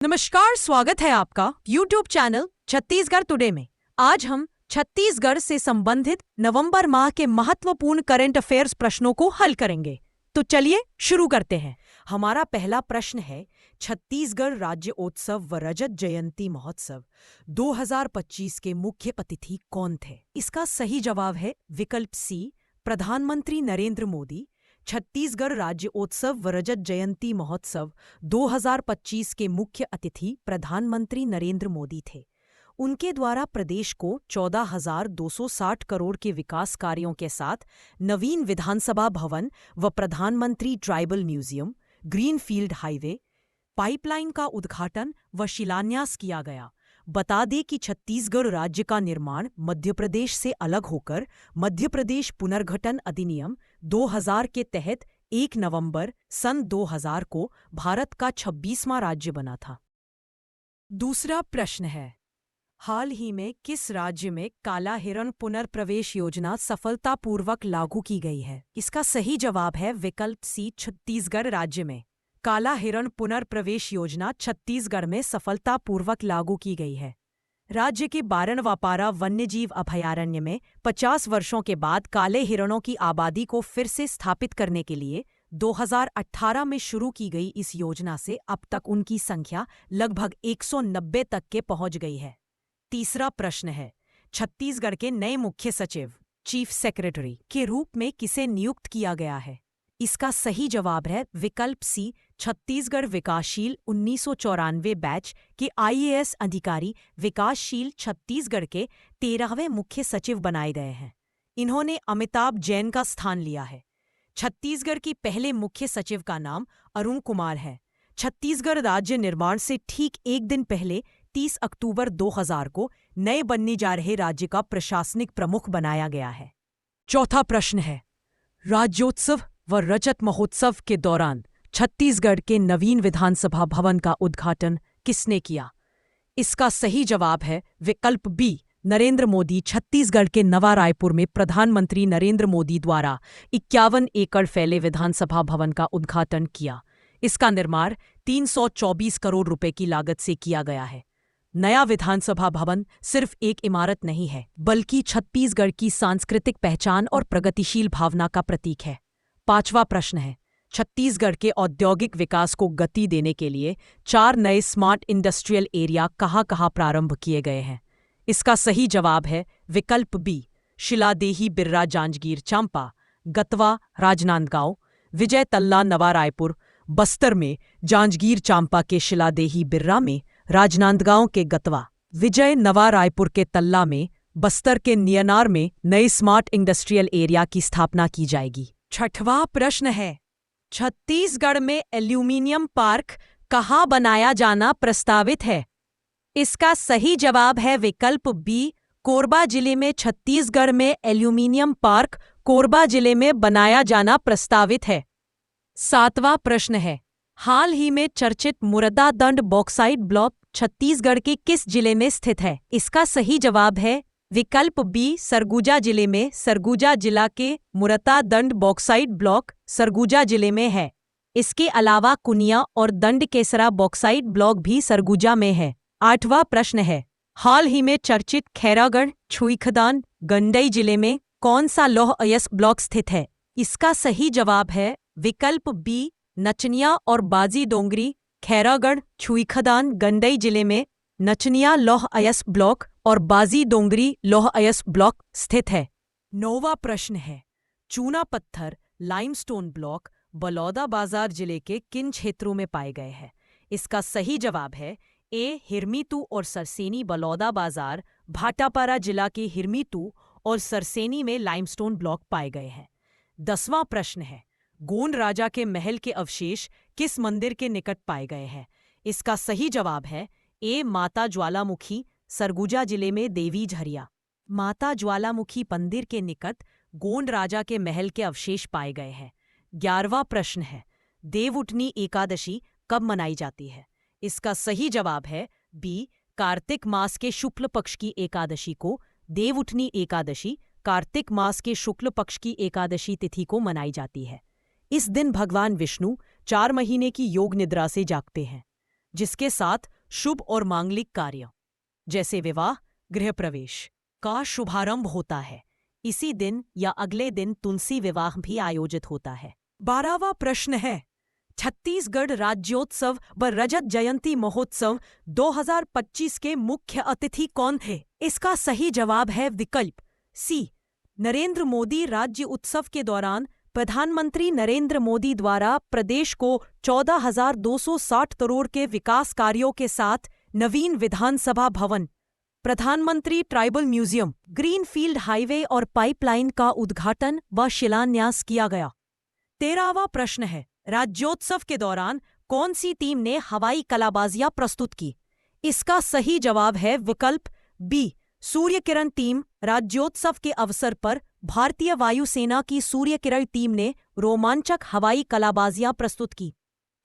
नमस्कार, स्वागत है आपका YouTube चैनल छत्तीसगढ़ टुडे में। आज हम छत्तीसगढ़ से संबंधित नवंबर माह के महत्वपूर्ण करंट अफेयर्स प्रश्नों को हल करेंगे। तो चलिए शुरू करते हैं। हमारा पहला प्रश्न है, छत्तीसगढ़ राज्योत्सव व रजत जयंती महोत्सव 2025 के मुख्य अतिथि कौन थे? इसका सही जवाब है विकल्प सी, प्रधानमंत्री नरेंद्र मोदी। छत्तीसगढ़ राज्योत्सव व रजत जयंती महोत्सव 2025 के मुख्य अतिथि प्रधानमंत्री नरेंद्र मोदी थे। उनके द्वारा प्रदेश को 14,260 करोड़ के विकास कार्यों के साथ नवीन विधानसभा भवन व प्रधानमंत्री tribal museum, greenfield highway, pipeline का उद्घाटन व शिलान्यास किया गया। बता दें कि छत्तीसगढ़ राज्य का निर्माण मध्य प्रदेश से अलग होकर मध्य प्रदेश पुनर्गठन अधिनियम 2000 के तहत 1 नवंबर सन 2000 को भारत का 26वां राज्य बना था। दूसरा प्रश्न है, हाल ही में किस राज्य में काला हिरण पुनर्प्रवेश योजना सफलतापूर्वक लागू की गई है? इसका सही जवाब है विकल्प सी, छत्तीसगढ़ राज्य में। काला हिरण पुनर्प्रवेश योजना छत्तीसगढ़ में सफलतापूर्वक लागू की गई है। राज्य के बारनवापारा वन्यजीव अभयारण्य में 50 वर्षों के बाद काले हिरणों की आबादी को फिर से स्थापित करने के लिए 2018 में शुरू की गई इस योजना से अब तक उनकी संख्या लगभग 190 तक के पहुंच गई है। तीसरा प्रश्न है, छत्तीसगढ़ के नए मुख्य सचिव चीफ सेक्रेटरी के रूप में किसे नियुक्त किया गया है? इसका सही जवाब है विकल्प सी, छत्तीसगढ़ विकासशील 1994 बैच के IAS अधिकारी विकासशील छत्तीसगढ़ के 13वें मुख्य सचिव बनाए गए हैं। इन्होंने अमिताभ जैन का स्थान लिया है। छत्तीसगढ़ की पहले मुख्य सचिव का नाम अरुण कुमार है। छत्तीसगढ़ राज्य निर्माण से ठीक एक दिन पहले 30 अक्टूबर 2000 को नए बनने जा रहे राज्य का प्रशासनिक प्रमुख बनाया गया है। चौथा प्रश्न है, राज्योत्सव व रजत महोत्सव के दौरान छत्तीसगढ़ के नवीन विधानसभा भवन का उद्घाटन किसने किया? इसका सही जवाब है विकल्प बी, नरेंद्र मोदी। छत्तीसगढ़ के नवा रायपुर में प्रधानमंत्री नरेंद्र मोदी द्वारा 51 एकड़ फैले विधानसभा भवन का उद्घाटन किया। इसका निर्माण 324 करोड़ रुपए की लागत से किया गया है। नया विधानसभा भवन सिर्फ एक इमारत नहीं है, बल्कि छत्तीसगढ़ की सांस्कृतिक पहचान और प्रगतिशील भावना का प्रतीक है। पांचवा प्रश्न है, छत्तीसगढ़ के औद्योगिक विकास को गति देने के लिए 4 नए स्मार्ट इंडस्ट्रियल एरिया कहाँ प्रारंभ किए गए हैं? इसका सही जवाब है विकल्प बी, शिलादेही बिर्रा जांजगीर चांपा, गतवा राजनांदगांव, विजय तल्ला नवा रायपुर, बस्तर में जांजगीर चांपा के शिलादेही बिर्रा में, राजनांदगांव के गतवा, विजय नवा रायपुर के तल्ला में, बस्तर के नियनार में नए स्मार्ट इंडस्ट्रियल एरिया की स्थापना की जाएगी। छठवां प्रश्न है, छत्तीसगढ़ में एल्यूमीनियम पार्क कहाँ बनाया जाना प्रस्तावित है? इसका सही जवाब है विकल्प बी, कोरबा जिले में। छत्तीसगढ़ में एल्यूमीनियम पार्क कोरबा जिले में बनाया जाना प्रस्तावित है। सातवां प्रश्न है, हाल ही में चर्चित मुर्रादंड बॉक्साइट ब्लॉक छत्तीसगढ़ के किस जिले में स्थित है? इसका सही जवाब है विकल्प बी, सरगुजा जिले में। सरगुजा जिला के मुर्रादंड बॉक्साइट ब्लॉक सरगुजा जिले में है। इसके अलावा कुनिया और दंड केसरा बॉक्साइट ब्लॉक भी सरगुजा में है। आठवां प्रश्न है, हाल ही में चर्चित खैरागढ़ छुईखदान गंडई जिले में कौन सा लौह अयस्क ब्लॉक स्थित है? इसका सही जवाब है विकल्प बी, नचनिया और बाजी डोंगरी। खैरागढ़ छुईखदान गंडई जिले में नचनिया लौह अयस्क ब्लॉक और बाजी डोंगरी लौह अयस्क ब्लॉक स्थित है। नौवां प्रश्न है, चूना पत्थर लाइमस्टोन ब्लॉक बलौदाबाजार जिले के किन क्षेत्रों में पाए गए हैं? इसका सही जवाब है ए, हिरमीतू और सरसेनी। बलौदाबाजार भाटापारा जिला के हिरमीतू और सरसेनी में लाइमस्टोन ब्लॉक पाए गए हैं। 10वां प्रश्न है, गोंड राजा के महल के अवशेष किस मंदिर के निकट पाए गए हैं? इसका सही जवाब है ए, माता ज्वालामुखी। सरगुजा जिले में देवी झरिया माता ज्वालामुखी मंदिर के निकट गोंड राजा के महल के अवशेष पाए गए हैं। 11वां प्रश्न है, देवउठनी एकादशी कब मनाई जाती है? इसका सही जवाब है बी, कार्तिक मास के शुक्ल पक्ष की एकादशी को देवउठनी एकादशी कार्तिक मास के शुक्ल पक्ष की एकादशी तिथि को मनाई जाती है। इस दिन भगवान विष्णु 4 महीने की योग निद्रा से जागते हैं। जिसके साथ शुभ और मांगलिक कार्य जैसे विवाह, गृह प्रवेश का शुभारंभ होता है। इसी दिन या अगले दिन तुलसी विवाह भी आयोजित होता है। 12वां प्रश्न है, छत्तीसगढ़ राज्योत्सव व रजत जयंती महोत्सव 2025 के मुख्य अतिथि कौन थे? इसका सही जवाब है विकल्प सी, नरेंद्र मोदी। राज्य उत्सव के दौरान प्रधानमंत्री नरेंद्र मोदी द्वारा प्रदेश को 14,260 करोड़ के विकास कार्यों के साथ नवीन विधानसभा भवन, प्रधानमंत्री ट्राइबल म्यूजियम, ग्रीनफील्ड हाईवे और पाइपलाइन का उद्घाटन व शिलान्यास किया गया। 13वां प्रश्न है, राज्योत्सव के दौरान कौन सी टीम ने हवाई कलाबाजियां प्रस्तुत की? इसका सही जवाब है विकल्प बी, सूर्य किरण टीम। राज्योत्सव के अवसर पर भारतीय वायुसेना की सूर्य किरण टीम ने रोमांचक हवाई कलाबाजियां प्रस्तुत की।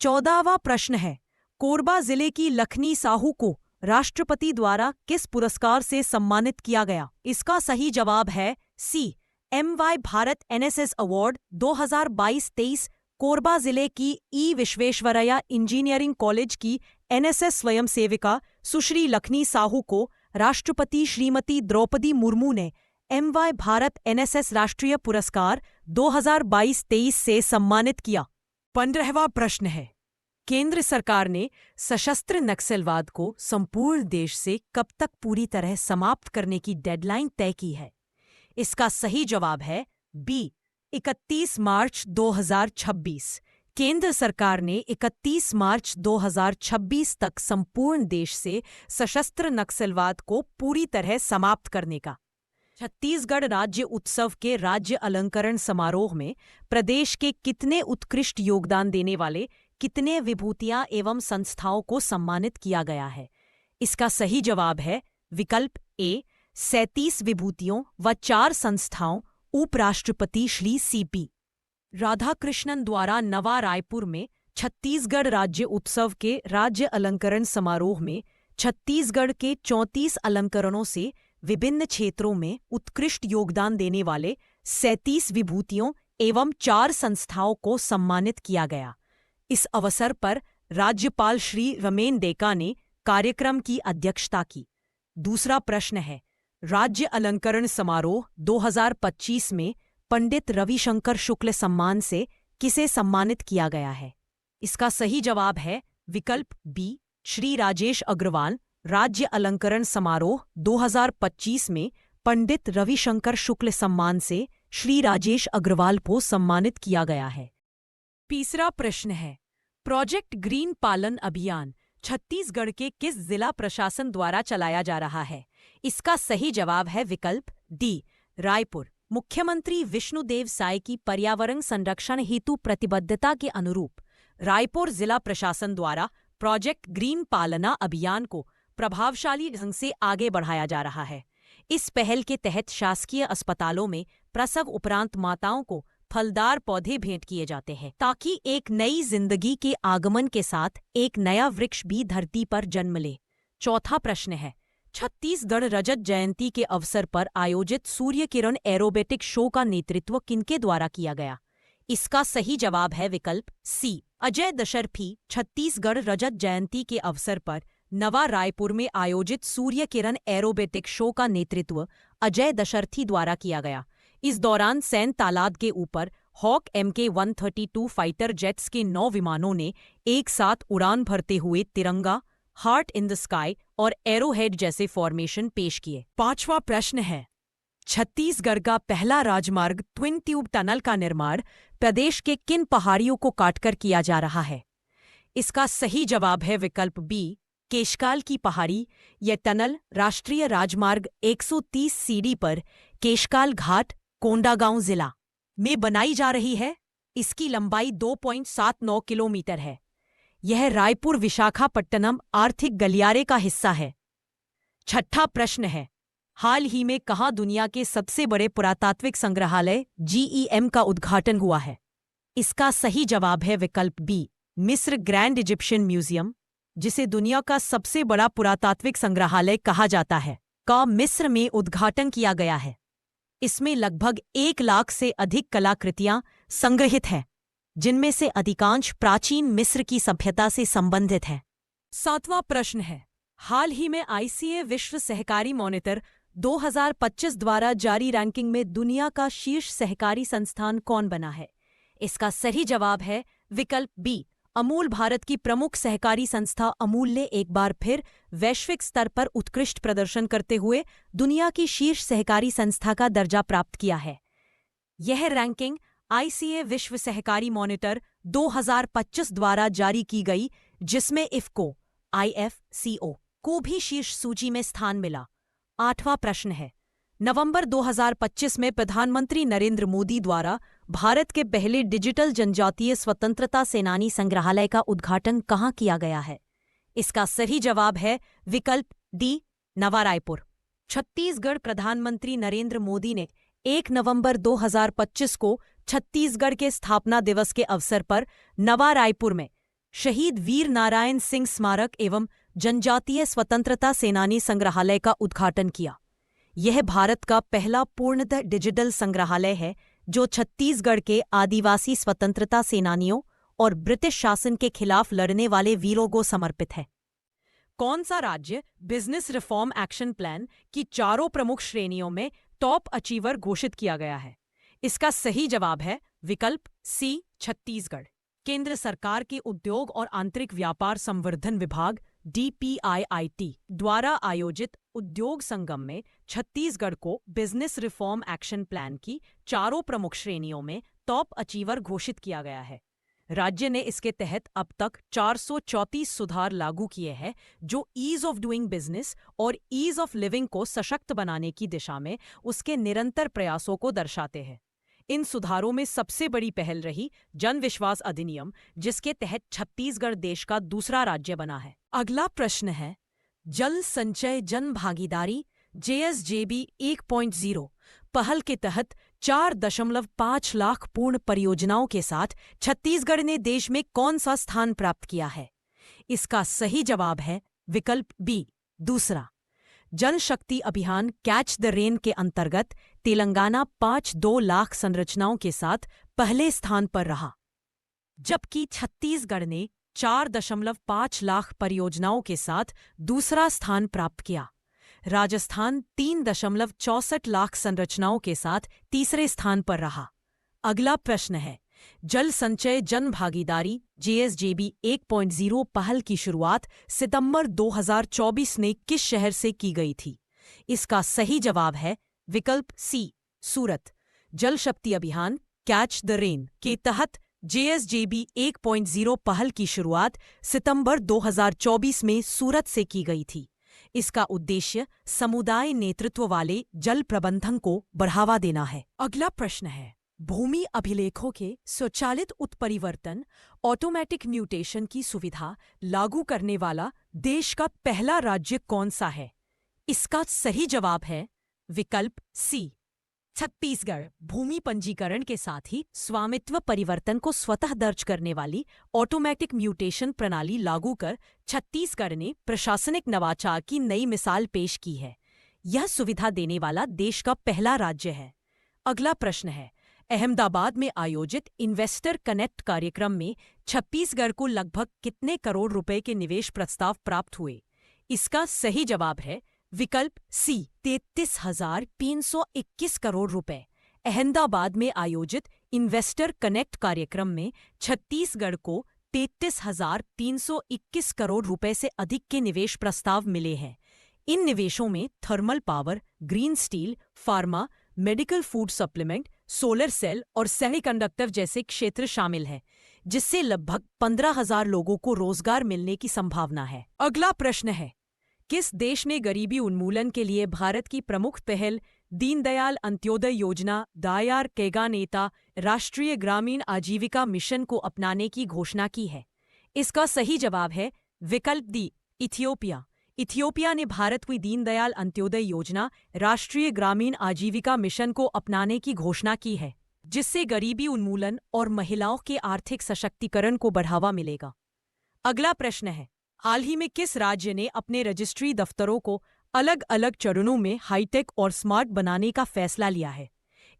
14वां प्रश्न है, कोरबा जिले की लखनी साहू को राष्ट्रपति द्वारा किस पुरस्कार से सम्मानित किया गया? इसका सही जवाब है सी, MY Bharat NSS award 2022-23। Korba जिले की ई विश्वेश्वरैया इंजीनियरिंग कॉलेज की NSS स्वयंसेविका सुश्री लखनी साहू को राष्ट्रपति श्रीमती द्रौपदी मुर्मू ने MY भारत NSS राष्ट्रीय पुरस्कार 2022-23 से सम्मानित किया। 15वां प्रश्न है, केंद्र सरकार ने सशस्त्र नक्सलवाद को संपूर्ण देश से कब तक पूरी तरह समाप्त करने की डेडलाइन तय की है? इसका सही जवाब है बी, 31 मार्च 2026। केंद्र सरकार ने 31 मार्च 2026 तक संपूर्ण देश से सशस्त्र नक्सलवाद को पूरी तरह समाप्त करने का। छत्तीसगढ़ राज्य उत्सव के राज्य अलंकरण समारोह में प्रदेश के कितने उत्कृष्ट योगदान देने वाले कितने विभूतियां एवं संस्थाओं को सम्मानित किया गया है? इसका सही जवाब है विकल्प ए, 37 विभूतियों व 4 संस्थाओं। उपराष्ट्रपति श्री CP राधाकृष्णन द्वारा नवा रायपुर में छत्तीसगढ़ राज्य उत्सव के राज्य अलंकरण समारोह में छत्तीसगढ़ के 34 अलंकरणों से विभिन्न क्षेत्रों में उत्कृष्ट योगदान देने वाले 37 विभूतियों एवं 4 संस्थाओं को सम्मानित किया गया। इस अवसर पर राज्यपाल श्री रमेन डेका ने कार्यक्रम की अध्यक्षता की। दूसरा प्रश्न है, राज्य अलंकरण समारोह 2025 में पंडित रविशंकर शुक्ल सम्मान से किसे सम्मानित किया गया है? इसका सही जवाब है विकल्प बी, श्री राजेश अग्रवाल। राज्य अलंकरण समारोह 2025 में पंडित रविशंकर शुक्ल सम्मान से श्री राजेश अग्रवाल को सम्मानित किया गया है। तीसरा प्रश्न है, प्रोजेक्ट ग्रीन पालन अभियान छत्तीसगढ़ के किस जिला प्रशासन द्वारा चलाया जा रहा है? इसका सही जवाब है विकल्प डी, रायपुर। मुख्यमंत्री विष्णुदेव साय की पर्यावरण संरक्षण हेतु प्रतिबद्धता के अनुरूप रायपुर जिला प्रशासन द्वारा प्रोजेक्ट ग्रीन पालना अभियान को प्रभावशाली ढंग से आगे बढ़ाया जा रहा है। इस पहल के तहत शासकीय अस्पतालों में प्रसव उपरांत माताओं को फलदार पौधे भेंट किए जाते हैं ताकि एक नई जिंदगी के आगमन के साथ एक नया वृक्ष भी धरती पर जन्म ले। चौथा प्रश्न है, छत्तीसगढ़ रजत जयंती के अवसर पर आयोजित सूर्य किरण एरोबेटिक शो का नेतृत्व किनके द्वारा किया गया? इसका सही जवाब है विकल्प सी, अजय दशरथी। छत्तीसगढ़ रजत जयंती के अवसर पर नवा रायपुर में आयोजित सूर्य किरण एरोबेटिक शो का नेतृत्व अजय दशरथी द्वारा किया गया। इस दौरान सैन्य तालाब के ऊपर हॉक MK-132 फाइटर जेट्स के 9 विमानों ने एक साथ उड़ान भरते हुए तिरंगा, हार्ट इन द स्काई और एरोहेड जैसे फॉर्मेशन पेश किए। पांचवा प्रश्न है, छत्तीसगढ़ का पहला राजमार्ग ट्विन ट्यूब टनल का निर्माण प्रदेश के किन पहाड़ियों को काटकर किया जा रहा है? इसका सही जवाब है विकल्प बी, केशकाल की पहाड़ी। यह टनल राष्ट्रीय राजमार्ग 130 सीडी पर केशकाल घाट, कोंडागांव जिला में बनाई जा रही है। इसकी लंबाई 2.79 किलोमीटर है। यह रायपुर विशाखापट्टनम आर्थिक गलियारे का हिस्सा है। छठा प्रश्न है, हाल ही में कहाँ दुनिया के सबसे बड़े पुरातात्विक संग्रहालय GEM का उद्घाटन हुआ है? इसका सही जवाब है विकल्प बी, मिस्र ग्रैंड इजिप्शियन म्यूजियम, जिसे दुनिया का सबसे बड़ा पुरातात्विक संग्रहालय कहा जाता है, का मिस्र में उद्घाटन किया गया है। इसमें लगभग 1 लाख से अधिक कलाकृतियां संग्रहित हैं, जिनमें से अधिकांश प्राचीन मिस्र की सभ्यता से संबंधित हैं। सातवां प्रश्न है, हाल ही में आईसीए विश्व सहकारी मॉनिटर 2025 द्वारा जारी रैंकिंग में दुनिया का शीर्ष सहकारी संस्थान कौन बना है? इसका सही जवाब है विकल्प बी, अमूल। भारत की प्रमुख सहकारी संस्था अमूल ने एक बार फिर वैश्विक स्तर पर उत्कृष्ट प्रदर्शन करते हुए दुनिया की शीर्ष सहकारी संस्था का दर्जा प्राप्त किया है। यह रैंकिंग आईसीए विश्व सहकारी मॉनिटर 2025 द्वारा जारी की गई, जिसमें इफको IFCO को भी शीर्ष सूची में स्थान मिला। आठवां प्रश्न है, नवंबर 2025 में प्रधानमंत्री नरेंद्र मोदी द्वारा भारत के पहले डिजिटल जनजातीय स्वतंत्रता सेनानी संग्रहालय का उद्घाटन कहाँ किया गया है? इसका सही जवाब है विकल्प डी, नवा रायपुर। छत्तीसगढ़। प्रधानमंत्री नरेंद्र मोदी ने 1 नवंबर 2025 को छत्तीसगढ़ के स्थापना दिवस के अवसर पर नवा रायपुर में शहीद वीर नारायण सिंह स्मारक एवं जनजातीय स्वतंत्रता सेनानी संग्रहालय का उद्घाटन किया। यह भारत का पहला पूर्णतः डिजिटल संग्रहालय है जो छत्तीसगढ़ के आदिवासी स्वतंत्रता सेनानियों और ब्रिटिश शासन के खिलाफ लड़ने वाले वीरों को समर्पित है। कौन सा राज्य बिजनेस रिफॉर्म एक्शन प्लान की चारों प्रमुख श्रेणियों में टॉप अचीवर घोषित किया गया है? इसका सही जवाब है विकल्प सी, छत्तीसगढ़। केंद्र सरकार के उद्योग और आंतरिक व्यापार संवर्धन विभाग DPIIT द्वारा आयोजित उद्योग संगम में छत्तीसगढ़ को बिजनेस रिफॉर्म एक्शन प्लान की चारों प्रमुख श्रेणियों में टॉप अचीवर घोषित किया गया है। राज्य ने इसके तहत अब तक 434 सुधार लागू किए हैं, जो ईज ऑफ डूइंग बिजनेस और ईज ऑफ लिविंग को सशक्त बनाने की दिशा में उसके निरंतर प्रयासों को दर्शाते हैं। इन सुधारों में सबसे बड़ी पहल रही जन विश्वास अधिनियम, जिसके तहत छत्तीसगढ़ देश का दूसरा राज्य बना है। अगला प्रश्न है, जल संचय जन भागीदारी JSJB 1.0 पहल के तहत 4.5 लाख पूर्ण परियोजनाओं के साथ छत्तीसगढ़ ने देश में कौन सा स्थान प्राप्त किया है? इसका सही जवाब है विकल्प बी, दूसरा। जल शक्ति अभियान कैच द रेन के अंतर्गत तेलंगाना 5.2 लाख संरचनाओं के साथ पहले स्थान पर रहा, जबकि छत्तीसगढ़ ने 4.5 लाख परियोजनाओं के साथ दूसरा स्थान प्राप्त किया। राजस्थान 3.64 लाख संरचनाओं के साथ तीसरे स्थान पर रहा। अगला प्रश्न है, जल संचय जन भागीदारी JSJB 1.0 पहल की शुरुआत सितंबर 2024 में किस शहर से की गई थी? इसका सही जवाब है विकल्प सी, सूरत। जल शक्ति अभियान कैच द रेन के तहत JSJB 1.0 पहल की शुरुआत सितंबर 2024 में सूरत से की गई थी। इसका उद्देश्य समुदाय नेतृत्व वाले जल प्रबंधन को बढ़ावा देना है। अगला प्रश्न है, भूमि अभिलेखों के स्वचालित उत्परिवर्तन ऑटोमेटिक म्यूटेशन की सुविधा लागू करने वाला देश का पहला राज्य कौन सा है? इसका सही जवाब है विकल्प सी, छत्तीसगढ़। भूमि पंजीकरण के साथ ही स्वामित्व परिवर्तन को स्वतः दर्ज करने वाली ऑटोमेटिक म्यूटेशन प्रणाली लागू कर छत्तीसगढ़ ने प्रशासनिक नवाचार की नई मिसाल पेश की है। यह सुविधा देने वाला देश का पहला राज्य है। अगला प्रश्न है, अहमदाबाद में आयोजित इन्वेस्टर कनेक्ट कार्यक्रम में छत्तीसगढ़ को लगभग कितने करोड़ रुपए के निवेश प्रस्ताव प्राप्त हुए? इसका सही जवाब है विकल्प सी, 33,321 करोड़ रुपए। अहमदाबाद में आयोजित इन्वेस्टर कनेक्ट कार्यक्रम में छत्तीसगढ़ को 33,321 करोड़ रुपए से अधिक के निवेश प्रस्ताव मिले हैं। इन निवेशों में thermal power, green steel, pharma, medical food supplement, solar cell और सेमीकंडक्टर जैसे क्षेत्र शामिल हैं, जिससे लगभग 15,000 लोगों को रोजगार मिलने की संभावना है। अगला प्रश्न है, किस देश ने गरीबी उन्मूलन के लिए भारत की प्रमुख पहल दीनदयाल अंत्योदय योजना दायार केगा नेता राष्ट्रीय ग्रामीण आजीविका मिशन को अपनाने की घोषणा की है? इसका सही जवाब है विकल्प डी, इथियोपिया। इथियोपिया ने भारत की दीनदयाल अंत्योदय योजना राष्ट्रीय ग्रामीण आजीविका मिशन को अपनाने की घोषणा की है, जिससे गरीबी उन्मूलन और महिलाओं के आर्थिक सशक्तिकरण को बढ़ावा मिलेगा। अगला प्रश्न है, हाल ही में किस राज्य ने अपने रजिस्ट्री दफ्तरों को अलग अलग चरणों में हाईटेक और स्मार्ट बनाने का फैसला लिया है?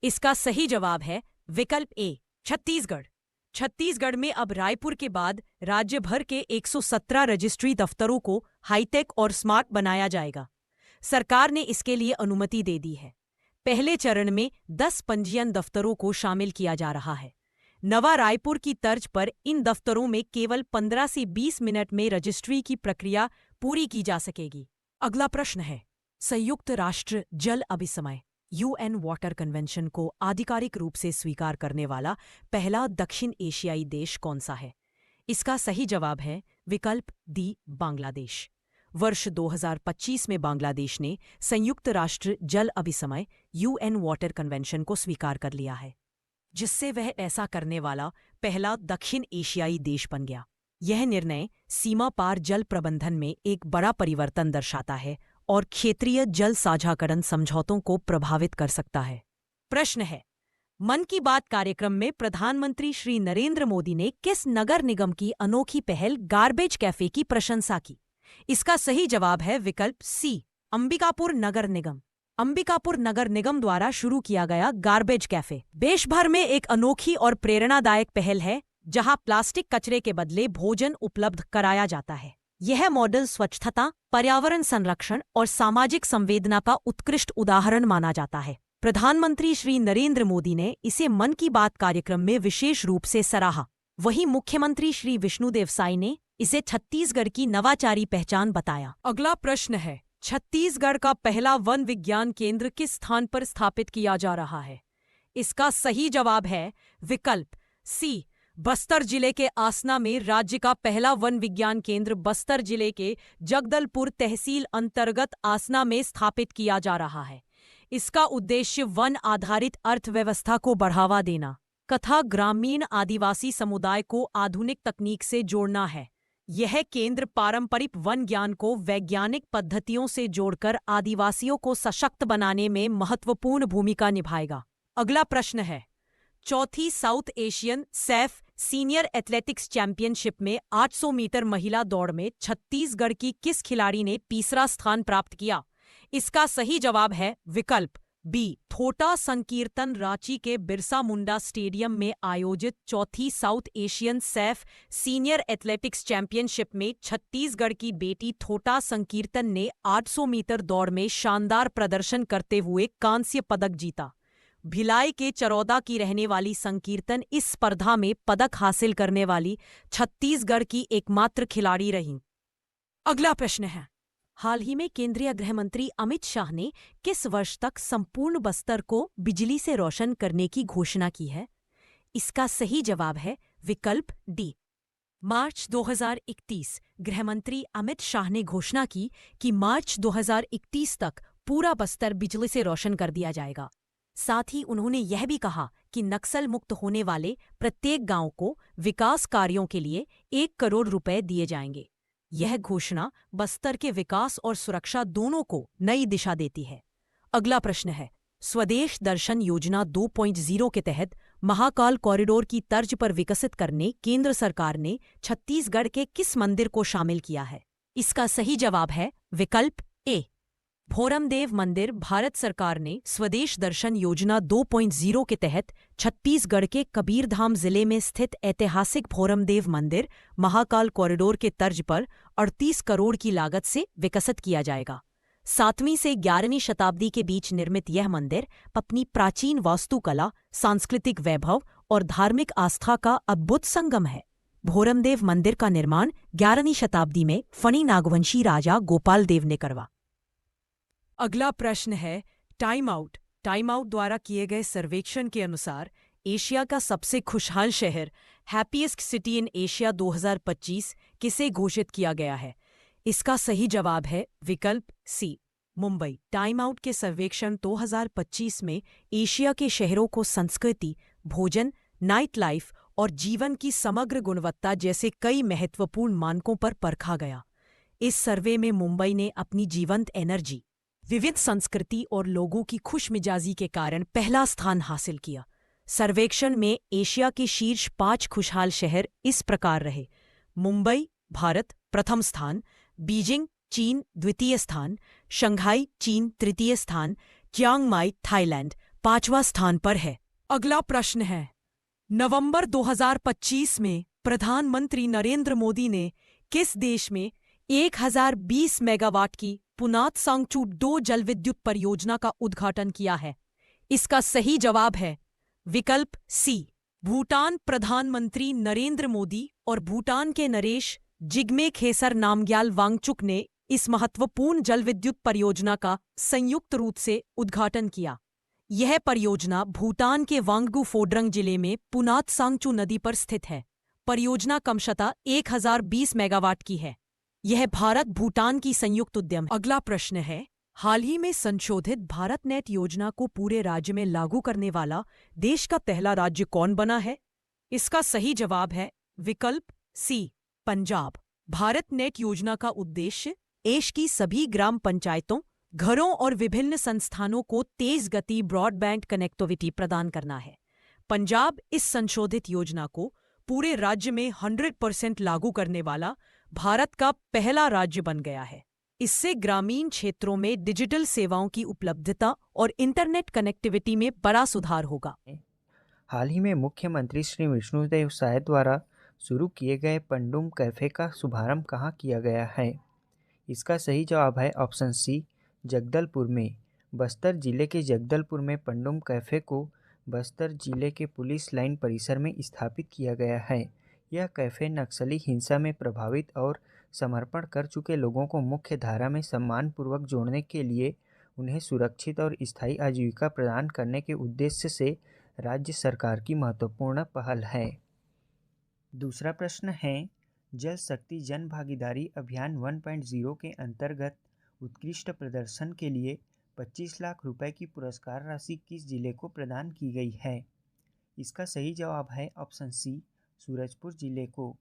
इसका सही जवाब है विकल्प ए, छत्तीसगढ़। छत्तीसगढ़ में अब रायपुर के बाद राज्य भर के 117 रजिस्ट्री दफ्तरों को हाईटेक और स्मार्ट बनाया जाएगा। सरकार ने इसके लिए अनुमति दे दी है। पहले चरण में 10 पंजीयन दफ्तरों को शामिल किया जा रहा है। नवा रायपुर की तर्ज पर इन दफ्तरों में केवल 15 से 20 मिनट में रजिस्ट्री की प्रक्रिया पूरी की जा सकेगी। अगला प्रश्न है, संयुक्त राष्ट्र जल अभिसमय UN वाटर कन्वेंशन को आधिकारिक रूप से स्वीकार करने वाला पहला दक्षिण एशियाई देश कौन सा है? इसका सही जवाब है विकल्प डी, बांग्लादेश। वर्ष 2025 में बांग्लादेश ने संयुक्त राष्ट्र जल अभिसमय UN वाटर कन्वेंशन को स्वीकार कर लिया है, जिससे वह ऐसा करने वाला पहला दक्षिण एशियाई देश बन गया। यह निर्णय सीमा पार जल प्रबंधन में एक बड़ा परिवर्तन दर्शाता है और क्षेत्रीय जल साझाकरण समझौतों को प्रभावित कर सकता है। प्रश्न है, मन की बात कार्यक्रम में प्रधानमंत्री श्री नरेंद्र मोदी ने किस नगर निगम की अनोखी पहल गार्बेज कैफे की प्रशंसा की? इसका सही जवाब है विकल्प सी, अंबिकापुर नगर निगम। अंबिकापुर नगर निगम द्वारा शुरू किया गया गार्बेज कैफे देश भर में एक अनोखी और प्रेरणादायक पहल है, जहां प्लास्टिक कचरे के बदले भोजन उपलब्ध कराया जाता है। यह मॉडल स्वच्छता, पर्यावरण संरक्षण और सामाजिक संवेदना का उत्कृष्ट उदाहरण माना जाता है। प्रधानमंत्री श्री नरेंद्र मोदी ने इसे मन की बात कार्यक्रम में विशेष रूप से सराहा। वहीं मुख्यमंत्री श्री विष्णुदेव साय ने इसे छत्तीसगढ़ की नवाचारी पहचान बताया। अगला प्रश्न है, छत्तीसगढ़ का पहला वन विज्ञान केंद्र किस स्थान पर स्थापित किया जा रहा है? इसका सही जवाब है विकल्प सी, बस्तर जिले के आसना में राज्य का पहला वन विज्ञान केंद्र बस्तर जिले के जगदलपुर तहसील अंतर्गत आसना में स्थापित किया जा रहा है। इसका उद्देश्य वन आधारित अर्थव्यवस्था को बढ़ावा देना तथा ग्रामीण आदिवासी समुदाय को आधुनिक तकनीक से जोड़ना है। यह केंद्र पारंपरिक वन ज्ञान को वैज्ञानिक पद्धतियों से जोड़कर आदिवासियों को सशक्त बनाने में महत्वपूर्ण भूमिका निभाएगा। अगला प्रश्न है, चौथी south Asian Saif senior athletics championship में 800 मीटर महिला दौड़ में छत्तीसगढ़ की किस खिलाड़ी ने तीसरा स्थान प्राप्त किया? इसका सही जवाब है विकल्प बी, थोटा संकीर्तन रांची के बिरसा मुंडा स्टेडियम में आयोजित चौथी south Asian Saif senior athletics championship में छत्तीसगढ़ की बेटी थोटा संकीर्तन ने 800 मीटर दौड़ में शानदार प्रदर्शन करते हुए कांस्य पदक जीता। भिलाई के चरौदा की रहने वाली संकीर्तन इस स्पर्धा में पदक हासिल करने वाली छत्तीसगढ़ की एकमात्र खिलाड़ी रहीं। अगला प्रश्न है, हाल ही में केंद्रीय गृह मंत्री अमित शाह ने किस वर्ष तक संपूर्ण बस्तर को बिजली से रोशन करने की घोषणा की है? इसका सही जवाब है विकल्प डी, मार्च 2031। गृह मंत्री अमित शाह ने घोषणा की कि मार्च 2031 तक पूरा बस्तर बिजली से रोशन कर दिया जाएगा। साथ ही उन्होंने यह भी कहा कि नक्सल मुक्त होने वाले प्रत्येक गांव को विकास कार्यों के लिए 1 करोड़ रुपए दिए जाएंगे। यह घोषणा बस्तर के विकास और सुरक्षा दोनों को नई दिशा देती है। अगला प्रश्न है, स्वदेश दर्शन योजना 2.0 के तहत महाकाल कॉरिडोर की तर्ज पर विकसित करने केंद्र सरकार ने छत्तीसगढ़ के किस मंदिर को शामिल किया है? इसका सही जवाब है विकल्प ए, भोरमदेव मंदिर। भारत सरकार ने स्वदेश दर्शन योजना 2.0 के तहत छत्तीसगढ़ के कबीरधाम जिले में स्थित ऐतिहासिक भोरमदेव मंदिर महाकाल कॉरिडोर के तर्ज पर 38 करोड़ की लागत से विकसित किया जाएगा। 7वीं से 11वीं शताब्दी के बीच निर्मित यह मंदिर अपनी प्राचीन वास्तुकला, सांस्कृतिक वैभव और धार्मिक आस्था का अद्भुत संगम है। भोरमदेव मंदिर का निर्माण 11वीं शताब्दी में फणी नागवंशी राजा गोपाल देव ने करवा। अगला प्रश्न है, टाइम आउट द्वारा किए गए सर्वेक्षण के अनुसार एशिया का सबसे खुशहाल शहर हैप्पीएस्ट सिटी इन एशिया 2025 किसे घोषित किया गया है? इसका सही जवाब है विकल्प सी, मुंबई। टाइम आउट के सर्वेक्षण 2025 में एशिया के शहरों को संस्कृति, भोजन, नाइट लाइफ और जीवन की समग्र गुणवत्ता जैसे कई महत्वपूर्ण मानकों पर परखा गया। इस सर्वे में मुंबई ने अपनी जीवंत एनर्जी, विविध संस्कृति और लोगों की खुशमिजाजी के कारण पहला स्थान हासिल किया। सर्वेक्षण में एशिया के शीर्ष 5 खुशहाल शहर इस प्रकार रहे: मुंबई भारत प्रथम स्थान, बीजिंग चीन द्वितीय स्थान, शंघाई चीन तृतीय स्थान, चियांग माई थाईलैंड 5वां स्थान पर है। अगला प्रश्न है, नवंबर 2025 में प्रधानमंत्री नरेंद्र मोदी ने किस देश में 1020 मेगावाट की पुनात सांगचू 2 जल विद्युत परियोजना का उद्घाटन किया है? इसका सही जवाब है विकल्प सी, भूटान। प्रधानमंत्री नरेंद्र मोदी और भूटान के नरेश जिग्मे खेसर नामग्याल वांगचुक ने इस महत्वपूर्ण जल विद्युत परियोजना का संयुक्त रूप से उद्घाटन किया। यह परियोजना भूटान के वांगगू फोड्रंग जिले में पुनात सांगचू नदी पर स्थित है। परियोजना क्रमशः 1020 मेगावाट की है। यह भारत भूटान की संयुक्त उद्यम। अगला प्रश्न है, हाल ही में संशोधित भारत नेट योजना को पूरे राज्य में लागू करने वाला देश का पहला राज्य कौन बना है? इसका सही जवाब है विकल्प सी, पंजाब। भारत नेट योजना का उद्देश्य देश की सभी ग्राम पंचायतों, घरों और विभिन्न संस्थानों को तेज गति ब्रॉडबैंड कनेक्टिविटी प्रदान करना है। पंजाब इस संशोधित योजना को पूरे राज्य में 100% लागू करने वाला भारत का पहला राज्य बन गया है। इससे ग्रामीण क्षेत्रों में डिजिटल सेवाओं की उपलब्धता और इंटरनेट कनेक्टिविटी में बड़ा सुधार होगा। हाल ही में मुख्यमंत्री श्री विष्णुदेव साय द्वारा शुरू किए गए पंडुम कैफ़े का शुभारंभ कहाँ किया गया है? इसका सही जवाब है ऑप्शन सी, जगदलपुर में। बस्तर जिले के जगदलपुर में पंडुम कैफ़े को बस्तर जिले के पुलिस लाइन परिसर में स्थापित किया गया है। यह कैफ़े नक्सली हिंसा में प्रभावित और समर्पण कर चुके लोगों को मुख्य धारा में सम्मानपूर्वक जोड़ने के लिए उन्हें सुरक्षित और स्थायी आजीविका प्रदान करने के उद्देश्य से राज्य सरकार की महत्वपूर्ण पहल है। दूसरा प्रश्न है, जल शक्ति जन भागीदारी अभियान 1.0 के अंतर्गत उत्कृष्ट प्रदर्शन के लिए 25 लाख रुपए की पुरस्कार राशि किस जिले को प्रदान की गई है? इसका सही जवाब है ऑप्शन सी, सूरजपुर जिले को।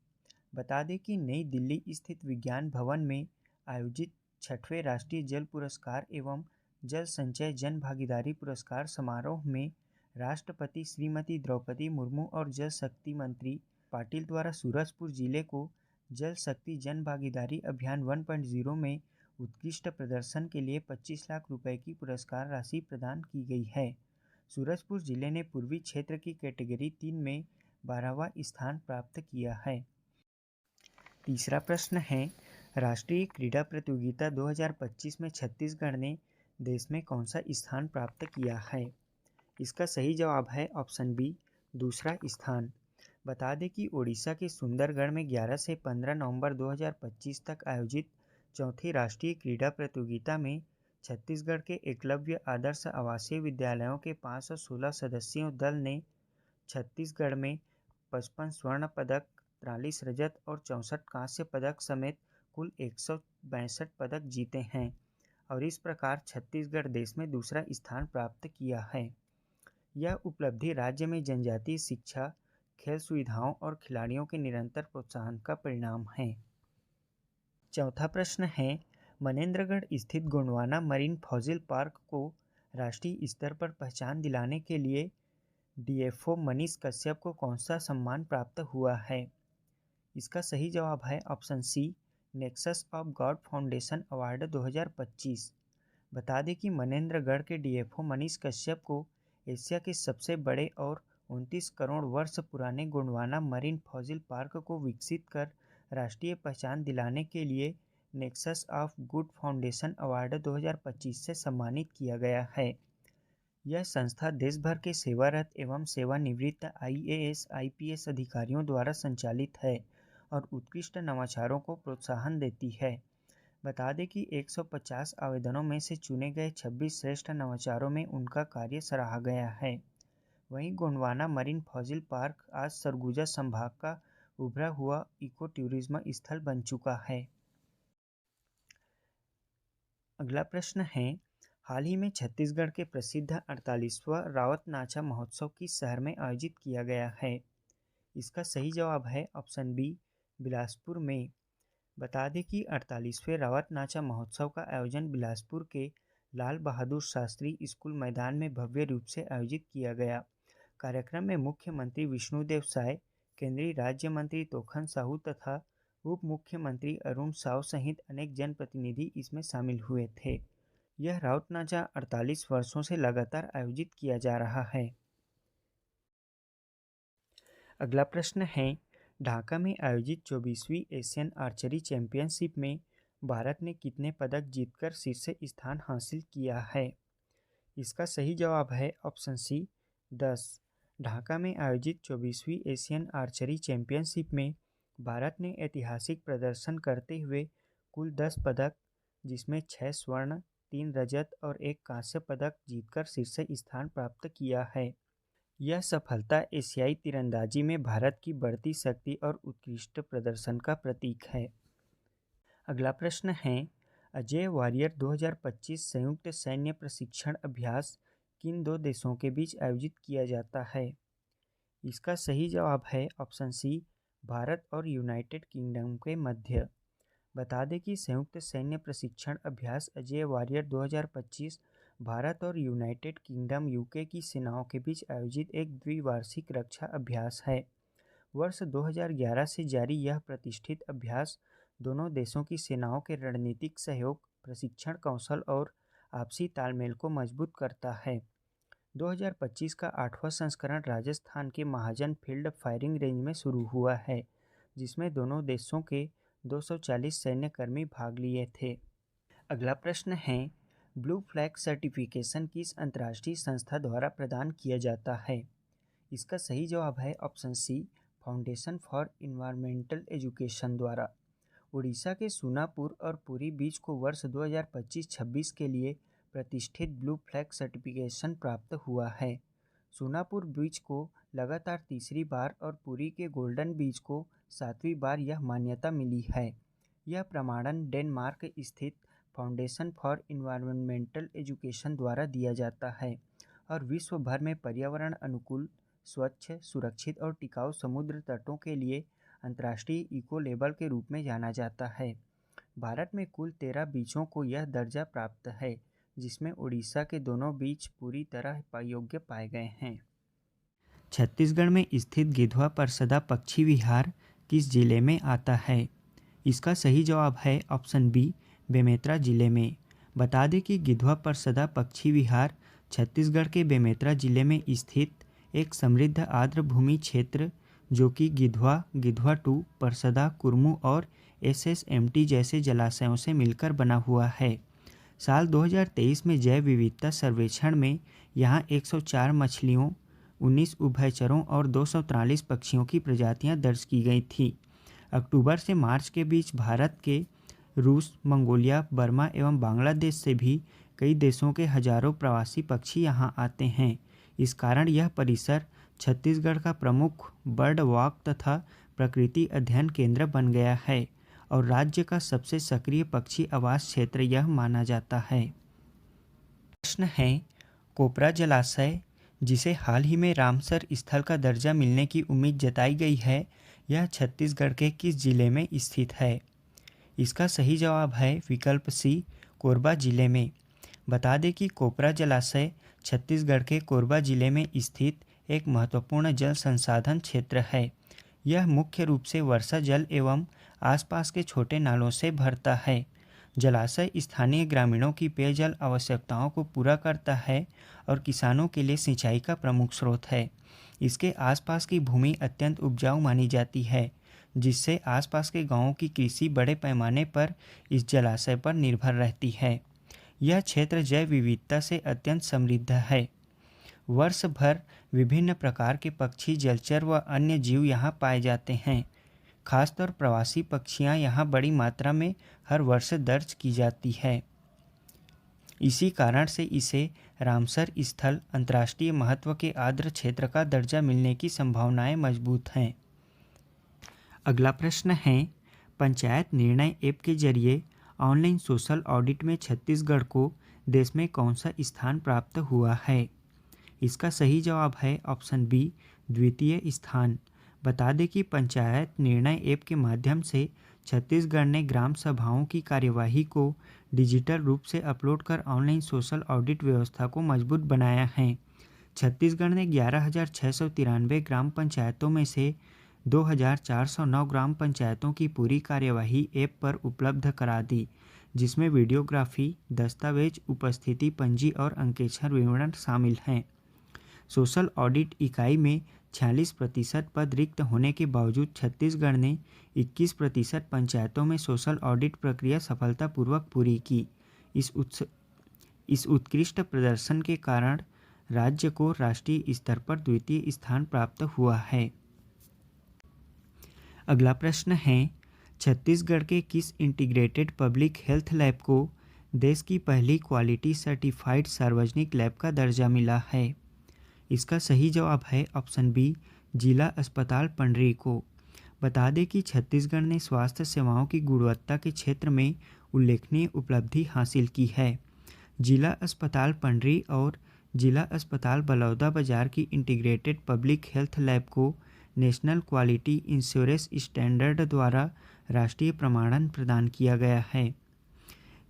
बता दें कि नई दिल्ली स्थित विज्ञान भवन में आयोजित 6वें राष्ट्रीय जल पुरस्कार एवं जल संचय जन भागीदारी पुरस्कार समारोह में राष्ट्रपति श्रीमती द्रौपदी मुर्मू और जल शक्ति मंत्री पाटिल द्वारा सूरजपुर जिले को जल शक्ति जन भागीदारी अभियान 1.0 में उत्कृष्ट प्रदर्शन के लिए 25 लाख रुपए की पुरस्कार राशि प्रदान की गई है। सूरजपुर जिले ने पूर्वी क्षेत्र की कैटेगरी 3 में 12वां स्थान प्राप्त किया है। तीसरा प्रश्न है, राष्ट्रीय क्रीड़ा प्रतियोगिता 2025 में छत्तीसगढ़ ने देश में कौन सा स्थान प्राप्त किया है? इसका सही जवाब है ऑप्शन बी, दूसरा स्थान। बता दें कि ओडिशा के सुंदरगढ़ में 11 से 15 नवंबर 2025 तक आयोजित चौथी राष्ट्रीय क्रीड़ा प्रतियोगिता में छत्तीसगढ़ के एकलव्य आदर्श आवासीय विद्यालयों के 516 सदस्यों दल ने छत्तीसगढ़ में 55 स्वर्ण पदक, 43 रजत और 64 कांस्य पदक समेत कुल 162 पदक जीते हैं और इस प्रकार छत्तीसगढ़ देश में दूसरा स्थान प्राप्त किया है। यह उपलब्धि राज्य में जनजातीय शिक्षा, खेल सुविधाओं और खिलाड़ियों के निरंतर प्रोत्साहन का परिणाम है। चौथा प्रश्न है, मनेंद्रगढ़ स्थित गोंडवाना मरीन फॉसिल पार्क को राष्ट्रीय स्तर पर पहचान दिलाने के लिए डीएफओ मनीष कश्यप को कौन सा सम्मान प्राप्त हुआ है? इसका सही जवाब है option C, nexus of God foundation award 2025। बता दें कि मनेंद्रगढ़ के डीएफओ मनीष कश्यप को एशिया के सबसे बड़े और 29 करोड़ वर्ष पुराने गोंडवाना मरीन फॉसिल पार्क को विकसित कर राष्ट्रीय पहचान दिलाने के लिए nexus of good foundation award 2025 से सम्मानित किया गया है। यह संस्था देश भर के सेवारत एवं सेवानिवृत्त आईएएस, आईपीएस अधिकारियों द्वारा संचालित है और उत्कृष्ट नवाचारों को प्रोत्साहन देती है। बता दें कि 150 आवेदनों में से चुने गए 26 श्रेष्ठ नवाचारों में उनका कार्य सराहा गया है। वहीं गोंडवाना मरीन फॉसिल पार्क आज सरगुजा संभाग का उभरा हुआ इको टूरिज्म स्थल बन चुका है। अगला प्रश्न है, हाल ही में छत्तीसगढ़ के प्रसिद्ध 48वां रावत नाचा महोत्सव किस शहर में आयोजित किया गया है? इसका सही जवाब है ऑप्शन बी, बिलासपुर में। बता दें कि 48वें रावत नाचा महोत्सव का आयोजन बिलासपुर के लाल बहादुर शास्त्री स्कूल मैदान में भव्य रूप से आयोजित किया गया। कार्यक्रम में मुख्यमंत्री विष्णुदेव साय, केंद्रीय राज्य मंत्री तोखन साहू तथा उप मुख्यमंत्री अरुण साव सहित अनेक जनप्रतिनिधि इसमें शामिल हुए थे। यह राउत नाचा 48 वर्षों से लगातार आयोजित किया जा रहा है। अगला प्रश्न है, ढाका में आयोजित 24वीं एशियन आर्चरी चैंपियनशिप में भारत ने कितने पदक जीतकर शीर्ष स्थान हासिल किया है? इसका सही जवाब है ऑप्शन सी 10। ढाका में आयोजित 24वीं एशियन आर्चरी चैंपियनशिप में भारत ने ऐतिहासिक प्रदर्शन करते हुए कुल 10 पदक, जिसमें 6 स्वर्ण, 3 रजत और 1 कांस्य पदक जीतकर शीर्ष स्थान प्राप्त किया है। यह सफलता एशियाई तीरंदाजी में भारत की बढ़ती शक्ति और उत्कृष्ट प्रदर्शन का प्रतीक है। अगला प्रश्न है, अजय वॉरियर 2025 संयुक्त सैन्य प्रशिक्षण अभ्यास किन दो देशों के बीच आयोजित किया जाता है? इसका सही जवाब है ऑप्शन सी, भारत और यूनाइटेड किंगडम के मध्य। बता दें कि संयुक्त सैन्य प्रशिक्षण अभ्यास अजय वॉरियर 2025 भारत और यूनाइटेड किंगडम यूके की सेनाओं के बीच आयोजित एक द्विवार्षिक रक्षा अभ्यास है। वर्ष 2011 से जारी यह प्रतिष्ठित अभ्यास दोनों देशों की सेनाओं के रणनीतिक सहयोग, प्रशिक्षण कौशल और आपसी तालमेल को मजबूत करता है। 2025 का 8वां संस्करण राजस्थान के महाजन फील्ड फायरिंग रेंज में शुरू हुआ है, जिसमें दोनों देशों के 240 सैन्यकर्मी भाग लिए थे। अगला प्रश्न है, ब्लू फ्लैग सर्टिफिकेशन किस अंतर्राष्ट्रीय संस्था द्वारा प्रदान किया जाता है? इसका सही जवाब है option C, foundation for environmental education द्वारा। उड़ीसा के सोनापुर और पुरी बीच को वर्ष 2025-26 के लिए प्रतिष्ठित ब्लू फ्लैग सर्टिफिकेशन प्राप्त हुआ है। सोनापुर बीच को लगातार तीसरी बार और पुरी के गोल्डन बीच को 7वीं बार यह मान्यता मिली है। यह प्रमाणन डेनमार्क स्थित फाउंडेशन फॉर इन्वायरमेंटल एजुकेशन द्वारा दिया जाता है और विश्व भर में पर्यावरण अनुकूल, स्वच्छ, सुरक्षित और टिकाऊ समुद्र तटों के लिए अंतर्राष्ट्रीय इको लेबल के रूप में जाना जाता है। भारत में कुल 13 बीचों को यह दर्जा प्राप्त है, जिसमें उड़ीसा के दोनों बीच पूरी तरह योग्य पाए गए हैं। छत्तीसगढ़ में स्थित गिधवा परसदा पक्षी विहार किस जिले में आता है? इसका सही जवाब है ऑप्शन बी, बेमेतरा जिले में। बता दें कि गिधवा परसदा पक्षी विहार छत्तीसगढ़ के बेमेतरा जिले में स्थित एक समृद्ध आर्द्र भूमि क्षेत्र, जो कि गिधवा, गिधवा 2, परसदा, कुरमू और SSMT जैसे जलाशयों से मिलकर बना हुआ है। साल 2023 में जैव विविधता सर्वेक्षण में यहाँ 104 मछलियों, 19 उभयचरों और 243 पक्षियों की प्रजातियाँ दर्ज की गई थी। अक्टूबर से मार्च के बीच भारत के रूस, मंगोलिया, बर्मा एवं बांग्लादेश से भी कई देशों के हजारों प्रवासी पक्षी यहाँ आते हैं। इस कारण यह परिसर छत्तीसगढ़ का प्रमुख बर्ड वॉक तथा प्रकृति अध्ययन केंद्र बन गया है और राज्य का सबसे सक्रिय पक्षी आवास क्षेत्र यह माना जाता है। प्रश्न है, कोपरा जलाशय, जिसे हाल ही में रामसर स्थल का दर्जा मिलने की उम्मीद जताई गई है, यह छत्तीसगढ़ के किस जिले में स्थित है? इसका सही जवाब है विकल्प सी, कोरबा जिले में। बता दें कि कोपरा जलाशय छत्तीसगढ़ के कोरबा जिले में स्थित एक महत्वपूर्ण जल संसाधन क्षेत्र है। यह मुख्य रूप से वर्षा जल एवं आसपास के छोटे नालों से भरता है। जलाशय स्थानीय ग्रामीणों की पेयजल आवश्यकताओं को पूरा करता है और किसानों के लिए सिंचाई का प्रमुख स्रोत है। इसके आसपास की भूमि अत्यंत उपजाऊ मानी जाती है, जिससे आसपास के गांवों की कृषि बड़े पैमाने पर इस जलाशय पर निर्भर रहती है। यह क्षेत्र जैव विविधता से अत्यंत समृद्ध है। वर्ष भर विभिन्न प्रकार के पक्षी, जलचर व अन्य जीव यहाँ पाए जाते हैं। खासतौर प्रवासी पक्षियाँ यहाँ बड़ी मात्रा में हर वर्ष दर्ज की जाती है। इसी कारण से इसे रामसर स्थल अंतर्राष्ट्रीय महत्व के आर्द्र क्षेत्र का दर्जा मिलने की संभावनाएं मजबूत हैं। अगला प्रश्न है, पंचायत निर्णय ऐप के जरिए ऑनलाइन सोशल ऑडिट में छत्तीसगढ़ को देश में कौन सा स्थान प्राप्त हुआ है? इसका सही जवाब है ऑप्शन बी, द्वितीय स्थान। बता दें कि पंचायत निर्णय ऐप के माध्यम से छत्तीसगढ़ ने ग्राम सभाओं की कार्यवाही को डिजिटल रूप से अपलोड कर ऑनलाइन सोशल ऑडिट व्यवस्था को मजबूत बनाया है। छत्तीसगढ़ ने 11,693 ग्राम पंचायतों में से 2,409 ग्राम पंचायतों की पूरी कार्यवाही ऐप पर उपलब्ध करा दी, जिसमें वीडियोग्राफी, दस्तावेज, उपस्थिति पंजी और अंकेक्षण विवरण शामिल हैं। सोशल ऑडिट इकाई में 46% पद रिक्त होने के बावजूद छत्तीसगढ़ ने 21% पंचायतों में सोशल ऑडिट प्रक्रिया सफलतापूर्वक पूरी की। इस उत्कृष्ट प्रदर्शन के कारण राज्य को राष्ट्रीय स्तर पर द्वितीय स्थान प्राप्त हुआ है। अगला प्रश्न है, छत्तीसगढ़ के किस इंटीग्रेटेड पब्लिक हेल्थ लैब को देश की पहली क्वालिटी सर्टिफाइड सार्वजनिक लैब का दर्जा मिला है? इसका सही जवाब है ऑप्शन बी, जिला अस्पताल पंडरी को। बता दें कि छत्तीसगढ़ ने स्वास्थ्य सेवाओं की गुणवत्ता के क्षेत्र में उल्लेखनीय उपलब्धि हासिल की है। जिला अस्पताल पंडरी और जिला अस्पताल बलौदाबाजार की इंटीग्रेटेड पब्लिक हेल्थ लैब को नेशनल क्वालिटी इंश्योरेंस स्टैंडर्ड द्वारा राष्ट्रीय प्रमाणन प्रदान किया गया है,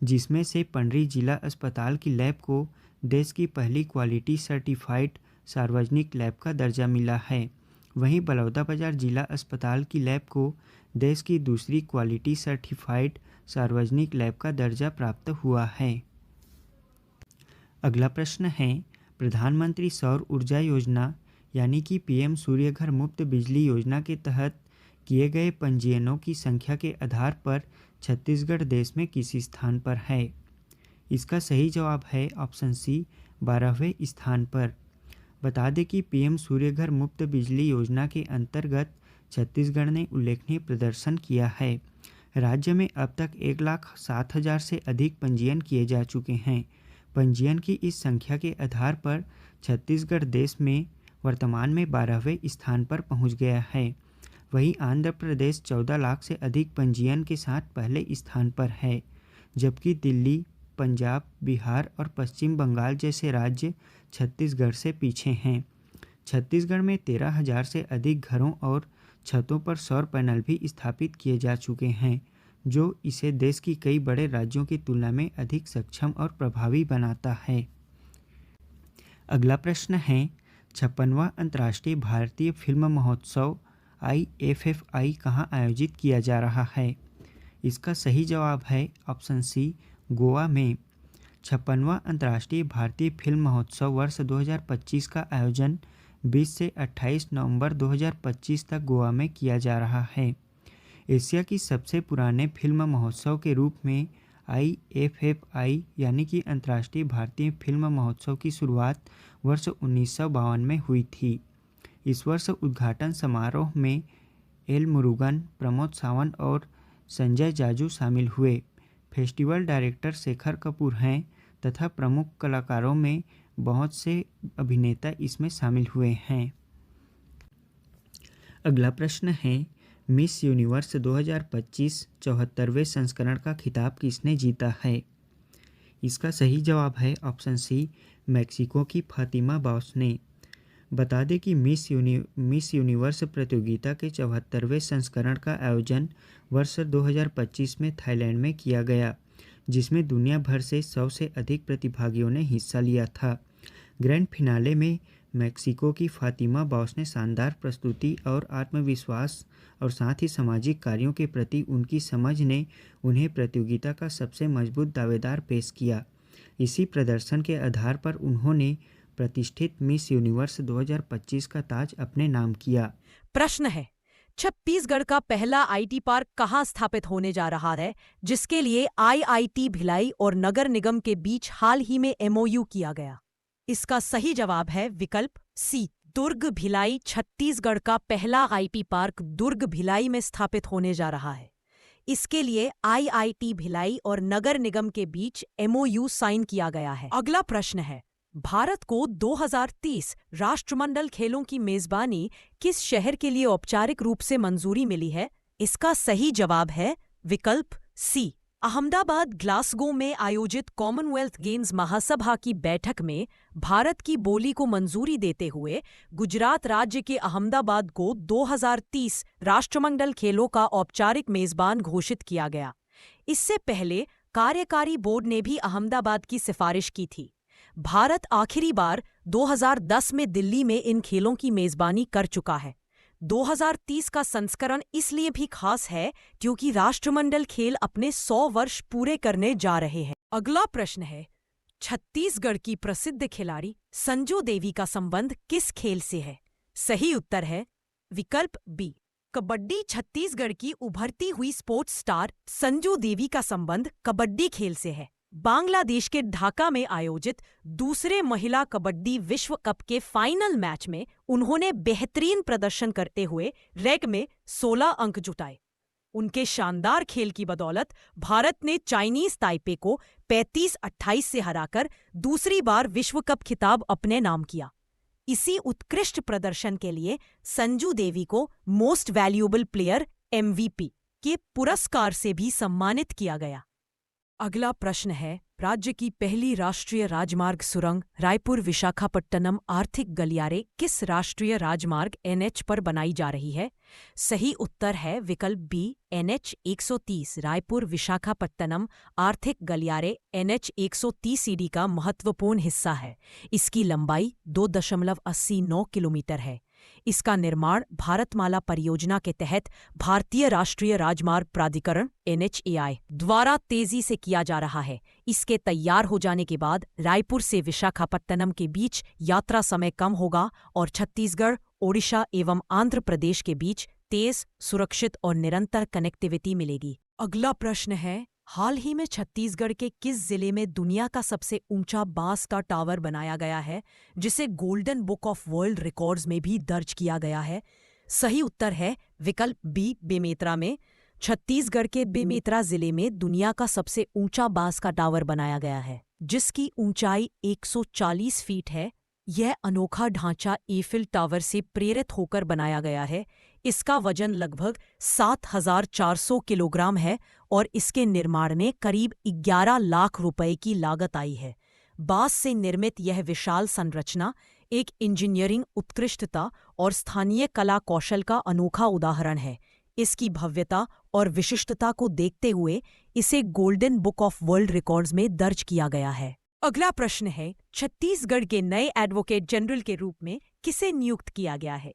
जिसमें से पंडरी जिला अस्पताल की लैब को देश की पहली क्वालिटी सर्टिफाइड सार्वजनिक लैब का दर्जा मिला है। वहीं बलौदाबाजार जिला अस्पताल की लैब को देश की दूसरी क्वालिटी सर्टिफाइड सार्वजनिक लैब का दर्जा प्राप्त हुआ है। अगला प्रश्न है, प्रधानमंत्री सौर ऊर्जा योजना यानी कि पीएम सूर्यघर मुफ्त बिजली योजना के तहत किए गए पंजीयनों की संख्या के आधार पर छत्तीसगढ़ देश में किस स्थान पर है? इसका सही जवाब है ऑप्शन सी, 12वें स्थान पर। बता दें कि पीएम सूर्यघर मुफ्त बिजली योजना के अंतर्गत छत्तीसगढ़ ने उल्लेखनीय प्रदर्शन किया है। राज्य में अब तक 1,07,000 से अधिक पंजीयन किए जा चुके हैं। पंजीयन की इस संख्या के आधार पर छत्तीसगढ़ देश में वर्तमान में 12वें स्थान पर पहुंच गया है। वहीं आंध्र प्रदेश 14 लाख से अधिक पंजीयन के साथ पहले स्थान पर है, जबकि दिल्ली, पंजाब, बिहार और पश्चिम बंगाल जैसे राज्य छत्तीसगढ़ से पीछे हैं। छत्तीसगढ़ में 13,000 से अधिक घरों और छतों पर सौर पैनल भी स्थापित किए जा चुके हैं, जो इसे देश की कई बड़े राज्यों की तुलना में अधिक सक्षम और प्रभावी बनाता है। अगला प्रश्न है, 56वां अंतर्राष्ट्रीय भारतीय फिल्म महोत्सव IFFI कहाँ आयोजित किया जा रहा है? इसका सही जवाब है ऑप्शन सी, गोवा में। 56वां अंतर्राष्ट्रीय भारतीय फिल्म महोत्सव वर्ष 2025 का आयोजन 20 से 28 नवंबर 2025 तक गोवा में किया जा रहा है। एशिया की सबसे पुराने फिल्म महोत्सव के रूप में IFFI यानी कि अंतर्राष्ट्रीय भारतीय फिल्म महोत्सव की शुरुआत वर्ष 1952 में हुई थी। इस वर्ष उद्घाटन समारोह में एल मुरुगन, प्रमोद सावंत और संजय जाजू शामिल हुए। फेस्टिवल डायरेक्टर शेखर कपूर हैं तथा प्रमुख कलाकारों में बहुत से अभिनेता इसमें शामिल हुए हैं। अगला प्रश्न है, मिस यूनिवर्स 2025 74वें संस्करण का खिताब किसने जीता है? इसका सही जवाब है ऑप्शन सी, मैक्सिको की फातिमा बाउस ने। बता दें कि मिस यूनिवर्स प्रतियोगिता के 74वें संस्करण का आयोजन वर्ष 2025 में थाईलैंड में किया गया, जिसमें दुनिया भर से 100 से अधिक प्रतिभागियों ने हिस्सा लिया था। ग्रैंड फिनाले में मैक्सिको की फातिमा बाउस ने शानदार प्रस्तुति और आत्मविश्वास और साथ ही सामाजिक कार्यों के प्रति उनकी समझ ने उन्हें प्रतियोगिता का सबसे मजबूत दावेदार पेश किया। इसी प्रदर्शन के आधार पर उन्होंने प्रतिष्ठित मिस यूनिवर्स 2025 का ताज अपने नाम किया। प्रश्न है, छत्तीसगढ़ का पहला आईटी पार्क कहाँ स्थापित होने जा रहा है, जिसके लिए IIT भिलाई और नगर निगम के बीच हाल ही में MOU किया गया? इसका सही जवाब है विकल्प सी, दुर्ग भिलाई। छत्तीसगढ़ का पहला आईटी पार्क दुर्ग भिलाई में स्थापित होने जा रहा है। इसके लिए IIT भिलाई और नगर निगम के बीच MOU साइन किया गया है। अगला प्रश्न है, भारत को 2030 राष्ट्रमंडल खेलों की मेजबानी किस शहर के लिए औपचारिक रूप से मंजूरी मिली है? इसका सही जवाब है विकल्प सी, अहमदाबाद। ग्लासगो में आयोजित कॉमनवेल्थ गेम्स महासभा की बैठक में भारत की बोली को मंजूरी देते हुए गुजरात राज्य के अहमदाबाद को 2030 राष्ट्रमंडल खेलों का औपचारिक मेजबान घोषित किया गया। इससे पहले कार्यकारी बोर्ड ने भी अहमदाबाद की सिफारिश की थी। भारत आखिरी बार 2010 में दिल्ली में इन खेलों की मेजबानी कर चुका है। 2030 का संस्करण इसलिए भी खास है क्योंकि राष्ट्रमंडल खेल अपने 100 वर्ष पूरे करने जा रहे हैं। अगला प्रश्न है, छत्तीसगढ़ की प्रसिद्ध खिलाड़ी संजू देवी का संबंध किस खेल से है? सही उत्तर है विकल्प बी। कबड्डी छत्तीसगढ़ की उभरती हुई स्पोर्ट्स स्टार संजू देवी का संबंध कबड्डी खेल से है। बांग्लादेश के ढाका में आयोजित दूसरे महिला कबड्डी विश्व कप के फाइनल मैच में उन्होंने बेहतरीन प्रदर्शन करते हुए रैंक में 16 अंक जुटाए। उनके शानदार खेल की बदौलत भारत ने चाइनीज ताइपे को 35-28 से हराकर दूसरी बार विश्व कप खिताब अपने नाम किया। इसी उत्कृष्ट प्रदर्शन के लिए संजू देवी को मोस्ट वैल्यूएबल प्लेयर MVP के पुरस्कार से भी सम्मानित किया गया। अगला प्रश्न है, राज्य की पहली राष्ट्रीय राजमार्ग सुरंग रायपुर विशाखापट्टनम आर्थिक गलियारे किस राष्ट्रीय राजमार्ग NH पर बनाई जा रही है? सही उत्तर है विकल्प बी NH 130 रायपुर विशाखापट्टनम आर्थिक गलियारे NH 130CD का महत्वपूर्ण हिस्सा है। इसकी लंबाई 2.89 किलोमीटर है। इसका निर्माण भारतमाला परियोजना के तहत भारतीय राष्ट्रीय राजमार्ग प्राधिकरण NHAI द्वारा तेजी से किया जा रहा है। इसके तैयार हो जाने के बाद रायपुर से विशाखापट्टनम के बीच यात्रा समय कम होगा और छत्तीसगढ़, ओडिशा एवं आंध्र प्रदेश के बीच तेज, सुरक्षित और निरंतर कनेक्टिविटी मिलेगी। अगला प्रश्न है, हाल ही में छत्तीसगढ़ के किस जिले में दुनिया का सबसे ऊंचा बांस का टावर बनाया गया है, जिसे golden book of world records में भी दर्ज किया गया है? सही उत्तर है विकल्प बी बेमेतरा में। छत्तीसगढ़ के बेमेतरा जिले में दुनिया का सबसे ऊंचा बांस का टावर बनाया गया है, जिसकी ऊंचाई 140 फीट है। यह अनोखा ढांचा ईफिल टावर से प्रेरित होकर बनाया गया है। इसका वजन लगभग 7,400 किलोग्राम है और इसके निर्माण में करीब 11 लाख रुपए की लागत आई है। बांस से निर्मित यह विशाल संरचना एक इंजीनियरिंग उत्कृष्टता और स्थानीय कला कौशल का अनोखा उदाहरण है। इसकी भव्यता और विशिष्टता को देखते हुए इसे golden book of world records में दर्ज किया गया है। अगला प्रश्न है, छत्तीसगढ़ के नए एडवोकेट जनरल के रूप में किसे नियुक्त किया गया है?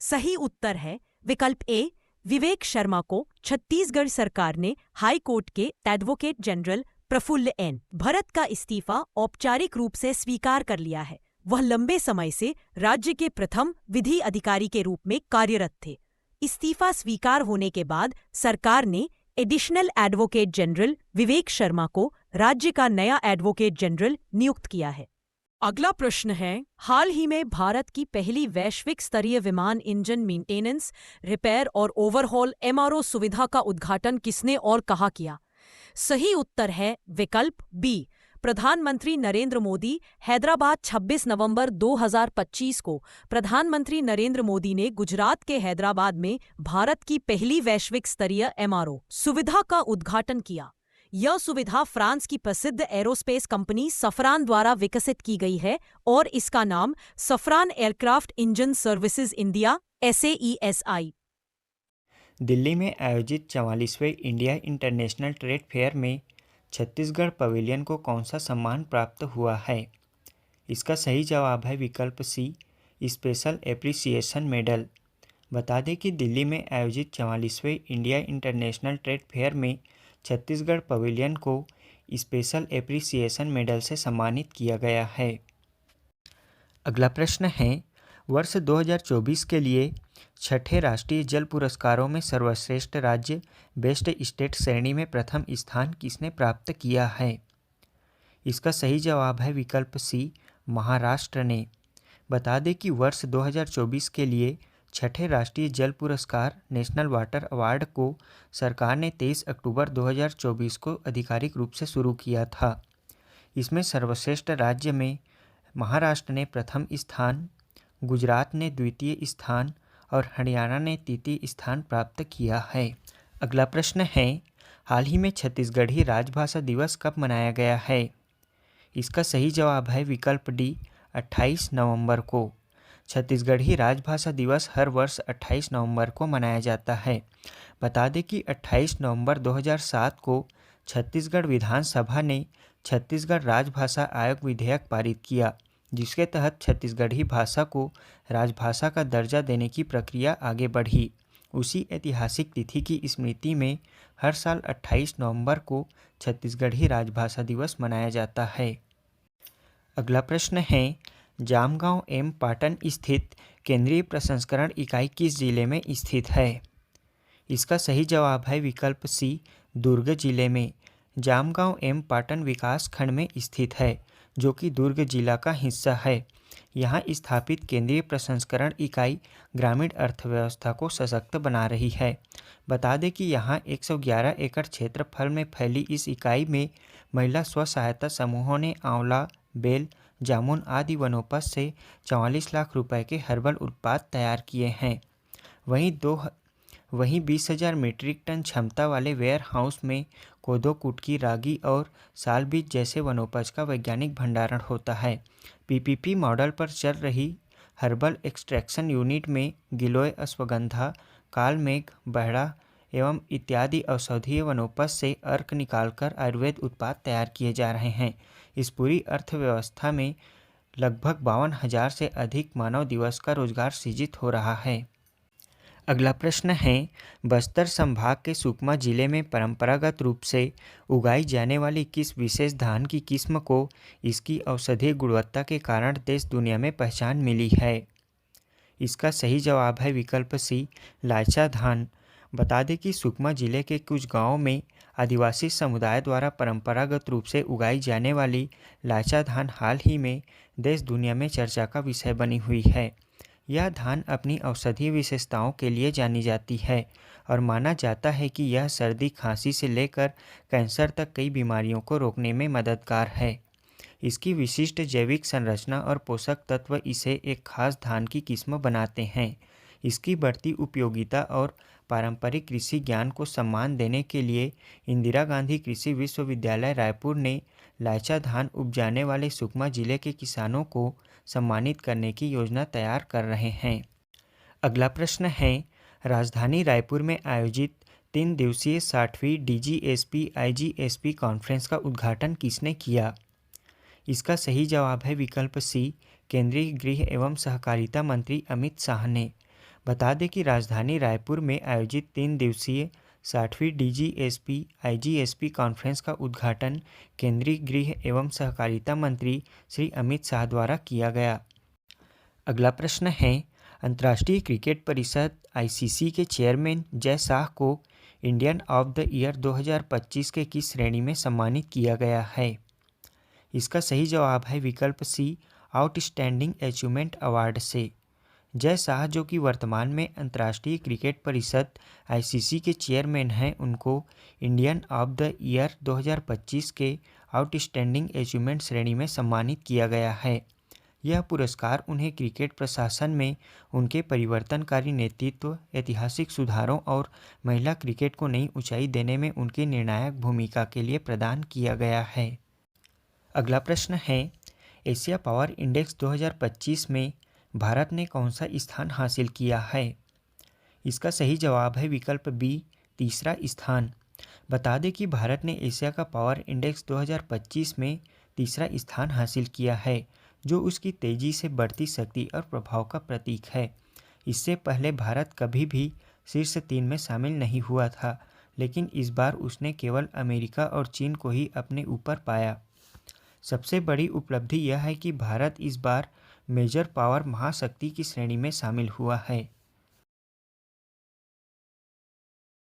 सही उत्तर है विकल्प ए विवेक शर्मा को छत्तीसगढ़ सरकार ने हाई कोर्ट के advocate general Prafull N Bharat का इस्तीफा औपचारिक रूप से स्वीकार कर लिया है। वह लंबे समय से राज्य के प्रथम विधि अधिकारी के रूप में कार्यरत थे। इस्तीफा स्वीकार होने के बाद सरकार ने additional advocate general Vivek Sharma को राज्य का नया एडवोकेट जनरल नियुक्त किया है। अगला प्रश्न है, हाल ही में भारत की पहली वैश्विक स्तरीय विमान इंजन मेंटेनेंस, रिपेयर और ओवरहॉल MRO सुविधा का उद्घाटन किसने और कहाँ किया? सही उत्तर है विकल्प बी प्रधानमंत्री नरेंद्र मोदी। हैदराबाद 26 नवंबर 2025 को प्रधानमंत्री नरेंद्र मोदी ने गुजरात के हैदराबाद में भारत की पहली वैश्विक स्तरीय MRO सुविधा का उद्घाटन किया। यह सुविधा फ्रांस की प्रसिद्ध एरोस्पेस कंपनी सफरान द्वारा विकसित की गई है और इसका नाम Safran aircraft engine services India SAESI। Delhi में आयोजित 44वें इंडिया इंटरनेशनल ट्रेड फेयर में छत्तीसगढ़ पवेलियन को कौन सा सम्मान प्राप्त हुआ है? इसका सही जवाब है विकल्प सी स्पेशल एप्रिसिएशन मेडल। बता दें कि दिल्ली में आयोजित 44वें इंडिया इंटरनेशनल ट्रेड फेयर में छत्तीसगढ़ पवेलियन को स्पेशल एप्रिसिएशन मेडल से सम्मानित किया गया है। अगला प्रश्न है, वर्ष 2024 के लिए छठे राष्ट्रीय जल पुरस्कारों में सर्वश्रेष्ठ राज्य बेस्ट स्टेट श्रेणी में प्रथम स्थान किसने प्राप्त किया है? इसका सही जवाब है विकल्प सी महाराष्ट्र ने। बता दें कि वर्ष 2024 के लिए छठे राष्ट्रीय जल पुरस्कार नेशनल वाटर अवार्ड को सरकार ने 23 अक्टूबर 2024 को आधिकारिक रूप से शुरू किया था। इसमें सर्वश्रेष्ठ राज्य में महाराष्ट्र ने प्रथम स्थान, गुजरात ने द्वितीय स्थान और हरियाणा ने तृतीय स्थान प्राप्त किया है। अगला प्रश्न है, हाल ही में छत्तीसगढ़ी राजभाषा दिवस कब मनाया गया है? इसका सही जवाब है विकल्प डी 28 नवंबर को। छत्तीसगढ़ी राजभाषा दिवस हर वर्ष 28 नवंबर को मनाया जाता है। बता दें कि 28 नवंबर 2007 को छत्तीसगढ़ विधानसभा ने छत्तीसगढ़ राजभाषा आयोग विधेयक पारित किया, जिसके तहत छत्तीसगढ़ी भाषा को राजभाषा का दर्जा देने की प्रक्रिया आगे बढ़ी। उसी ऐतिहासिक तिथि की स्मृति में हर साल 28 नवंबर को छत्तीसगढ़ी राजभाषा दिवस मनाया जाता है। अगला प्रश्न है, जामगांव एवं पाटन स्थित केंद्रीय प्रसंस्करण इकाई किस जिले में स्थित है? इसका सही जवाब है विकल्प सी, दुर्ग जिले में। जामगांव एवं पाटन विकास खंड में स्थित है, जो कि दुर्ग जिला का हिस्सा है। यहाँ स्थापित केंद्रीय प्रसंस्करण इकाई ग्रामीण अर्थव्यवस्था को सशक्त बना रही है। बता दें कि यहाँ 111 एकड़ क्षेत्रफल में फैली इस इकाई में महिला स्व सहायता समूहों ने आंवला, बेल, जामुन आदि वनोपज से 44 लाख रुपए के हर्बल उत्पाद तैयार किए हैं। वहीं 20,000 मीट्रिक टन क्षमता वाले वेयर हाउस में कोदो, कुटकी, रागी और साल बीज जैसे वनोपज का वैज्ञानिक भंडारण होता है। पीपीपी मॉडल पर चल रही हर्बल एक्सट्रैक्शन यूनिट में गिलोय, अश्वगंधा, कालमेघ, बहड़ा एवं इत्यादि औषधीय वनोपज से अर्क निकालकर आयुर्वेद उत्पाद तैयार किए जा रहे हैं। इस पूरी अर्थव्यवस्था में लगभग 52,000 से अधिक मानव दिवस का रोजगार सृजित हो रहा है। अगला प्रश्न है, बस्तर संभाग के सुकमा जिले में परंपरागत रूप से उगाई जाने वाली किस विशेष धान की किस्म को इसकी औषधीय गुणवत्ता के कारण देश दुनिया में पहचान मिली है? इसका सही जवाब है विकल्प सी, लाइचा धान। बता दें कि सुकमा जिले के कुछ गांवों में आदिवासी समुदाय द्वारा परंपरागत रूप से उगाई जाने वाली लाइचा धान हाल ही में देश दुनिया में चर्चा का विषय बनी हुई है। यह धान अपनी औषधीय विशेषताओं के लिए जानी जाती है और माना जाता है कि यह सर्दी, खांसी से लेकर कैंसर तक कई बीमारियों को रोकने में मददगार है। इसकी विशिष्ट जैविक संरचना और पोषक तत्व इसे एक खास धान की किस्म बनाते हैं। इसकी बढ़ती उपयोगिता और पारंपरिक कृषि ज्ञान को सम्मान देने के लिए इंदिरा गांधी कृषि विश्वविद्यालय रायपुर ने लाइचा धान उपजाने वाले सुकमा जिले के किसानों को सम्मानित करने की योजना तैयार कर रहे हैं। अगला प्रश्न है, राजधानी रायपुर में आयोजित 3 दिवसीय 60वीं डीजीएसपी आईजीएसपी कॉन्फ्रेंस का उद्घाटन किसने किया? इसका सही जवाब है विकल्प सी, केंद्रीय गृह एवं सहकारिता मंत्री अमित शाह ने। बता दें कि राजधानी रायपुर में आयोजित 3 दिवसीय 60वीं डीजीएसपी आईजीएसपी कॉन्फ्रेंस का उद्घाटन केंद्रीय गृह एवं सहकारिता मंत्री श्री अमित शाह द्वारा किया गया। अगला प्रश्न है, अंतर्राष्ट्रीय क्रिकेट परिषद आईसीसी के चेयरमैन जय शाह को इंडियन ऑफ द ईयर 2025 के किस श्रेणी में सम्मानित किया गया है? इसका सही जवाब है विकल्प सी, आउटस्टैंडिंग अचीवमेंट अवार्ड से। जय शाह, जो कि वर्तमान में अंतर्राष्ट्रीय क्रिकेट परिषद आईसीसी के चेयरमैन हैं, उनको इंडियन ऑफ द ईयर 2025 के आउटस्टैंडिंग अचीवमेंट श्रेणी में सम्मानित किया गया है। यह पुरस्कार उन्हें क्रिकेट प्रशासन में उनके परिवर्तनकारी नेतृत्व, ऐतिहासिक सुधारों और महिला क्रिकेट को नई ऊंचाई देने में उनकी निर्णायक भूमिका के लिए प्रदान किया गया है। अगला प्रश्न है, एशिया पावर इंडेक्स 2025 में भारत ने कौन सा स्थान हासिल किया है? इसका सही जवाब है विकल्प बी, तीसरा स्थान। बता दें कि भारत ने एशिया का पावर इंडेक्स 2025 में तीसरा स्थान हासिल किया है, जो उसकी तेज़ी से बढ़ती शक्ति और प्रभाव का प्रतीक है। इससे पहले भारत कभी भी शीर्ष 3 में शामिल नहीं हुआ था, लेकिन इस बार उसने केवल अमेरिका और चीन को ही अपने ऊपर पाया। सबसे बड़ी उपलब्धि यह है कि भारत इस बार मेजर पावर महाशक्ति की श्रेणी में शामिल हुआ है।